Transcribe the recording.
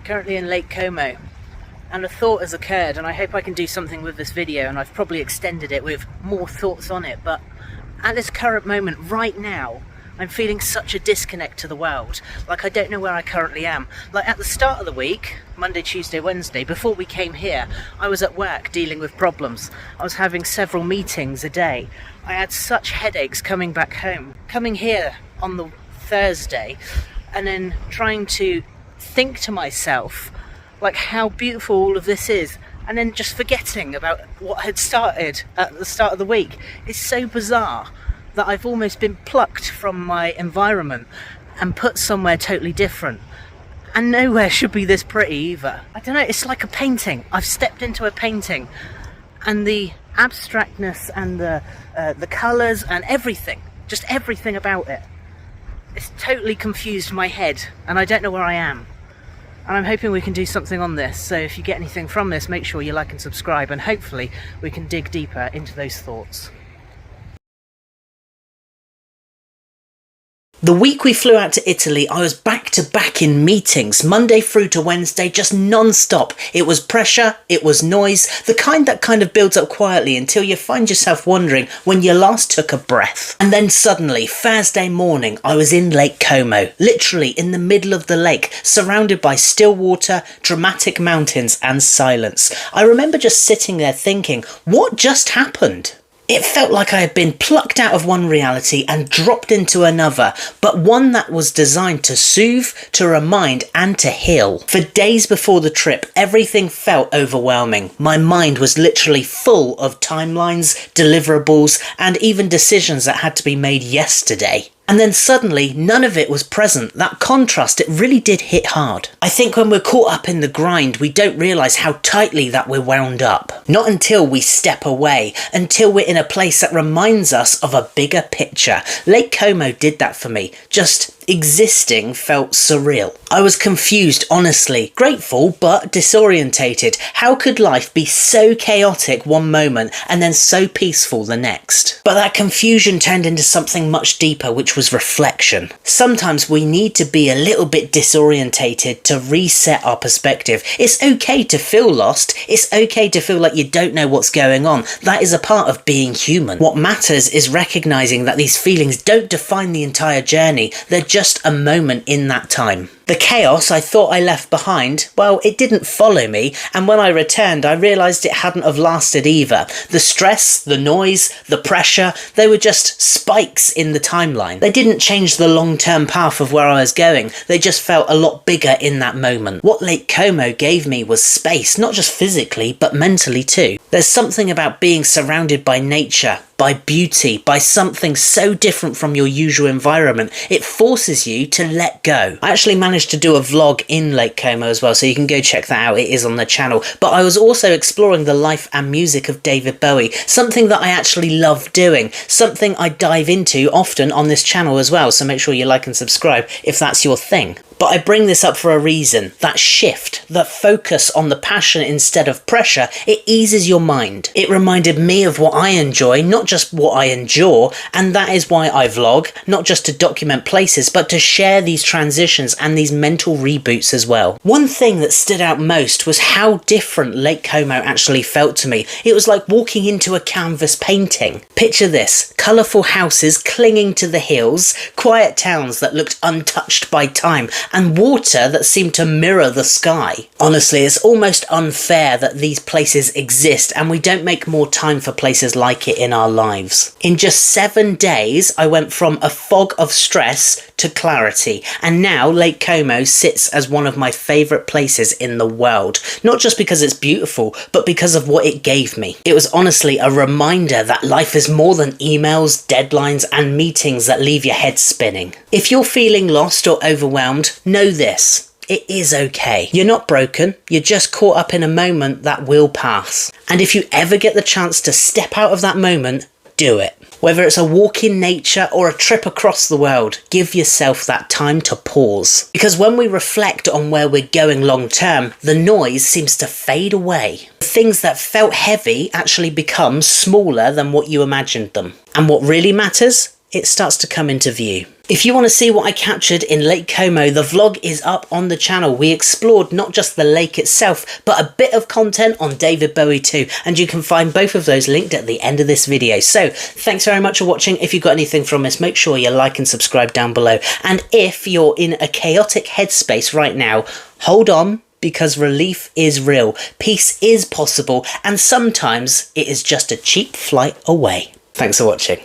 currently in Lake Como, and a thought has occurred, and I hope I can do something with this video, and I've probably extended it with more thoughts on it, but at this current moment right now I'm feeling such a disconnect to the world. Like, I don't know where I currently am. Like, at the start of the week, Monday, Tuesday, Wednesday, before we came here, I was at work dealing with problems. I was having several meetings a day. I had such headaches coming back home. Coming here on the Thursday and then trying to think to myself like how beautiful all of this is, and then just forgetting about what had started at the start of the week. It's so bizarre that I've almost been plucked from my environment and put somewhere totally different. And nowhere should be this pretty either. I don't know, it's like a painting. I've stepped into a painting, and the abstractness and the colours and everything, just everything about it, it's totally confused my head, and I don't know where I am. And I'm hoping we can do something on this, so if you get anything from this, make sure you like and subscribe, and hopefully we can dig deeper into those thoughts. The week we flew out to Italy, I was back to back in meetings, Monday through to Wednesday, just non-stop. It was pressure, it was noise, the kind that kind of builds up quietly until you find yourself wondering when you last took a breath. And then suddenly, Thursday morning, I was in Lake Como, literally in the middle of the lake, surrounded by still water, dramatic mountains and silence. I remember just sitting there thinking, what just happened? It felt like I had been plucked out of one reality and dropped into another, but one that was designed to soothe, to remind and to heal. For days before the trip, everything felt overwhelming. My mind was literally full of timelines, deliverables, and even decisions that had to be made yesterday. And then suddenly, none of it was present. That contrast, it really did hit hard. I think when we're caught up in the grind, we don't realise how tightly that we're wound up. Not until we step away, until we're in a place that reminds us of a bigger picture. Lake Como did that for me. Just existing felt surreal. I was confused, honestly, grateful but disorientated. How could life be so chaotic one moment and then so peaceful the next? But that confusion turned into something much deeper, which was reflection. Sometimes we need to be a little bit disorientated to reset our perspective. It's okay to feel lost. It's okay to feel like you don't know what's going on. That is a part of being human. What matters is recognizing that these feelings don't define the entire journey. They're just a moment in that time. The chaos I thought I left behind, well, it didn't follow me, and when I returned I realised it hadn't have lasted either. The stress, the noise, the pressure, they were just spikes in the timeline. They didn't change the long-term path of where I was going, they just felt a lot bigger in that moment. What Lake Como gave me was space, not just physically, but mentally too. There's something about being surrounded by nature, by beauty, by something so different from your usual environment. It forces you to let go. I actually managed to do a vlog in Lake Como as well, so you can go check that out. It is on the channel. But I was also exploring the life and music of David Bowie, something that I actually love doing, something I dive into often on this channel as well, so make sure you like and subscribe if that's your thing. But I bring this up for a reason. That shift, that focus on the passion instead of pressure, it eases your mind. It reminded me of what I enjoy, not just what I endure, and that is why I vlog, not just to document places, but to share these transitions and these mental reboots as well. One thing that stood out most was how different Lake Como actually felt to me. It was like walking into a canvas painting. Picture this, colourful houses clinging to the hills, quiet towns that looked untouched by time, and water that seemed to mirror the sky. Honestly, it's almost unfair that these places exist and we don't make more time for places like it in our lives. In just 7 days, I went from a fog of stress to clarity, and now Lake Como sits as one of my favourite places in the world. Not just because it's beautiful, but because of what it gave me. It was honestly a reminder that life is more than emails, deadlines, and meetings that leave your head spinning. If you're feeling lost or overwhelmed, know this. It is okay. You're not broken, you're just caught up in a moment that will pass. And if you ever get the chance to step out of that moment, do it. Whether it's a walk in nature or a trip across the world, give yourself that time to pause. Because when we reflect on where we're going long term, the noise seems to fade away. Things that felt heavy actually become smaller than what you imagined them. And what really matters? it starts to come into view. If you want to see what I captured in Lake Como, the vlog is up on the channel. We explored not just the lake itself, but a bit of content on David Bowie too, and you can find both of those linked at the end of this video. So thanks very much for watching. If you got anything from this, make sure you like and subscribe down below. And if you're in a chaotic headspace right now, hold on, because relief is real, peace is possible, and sometimes it is just a cheap flight away. Thanks for watching.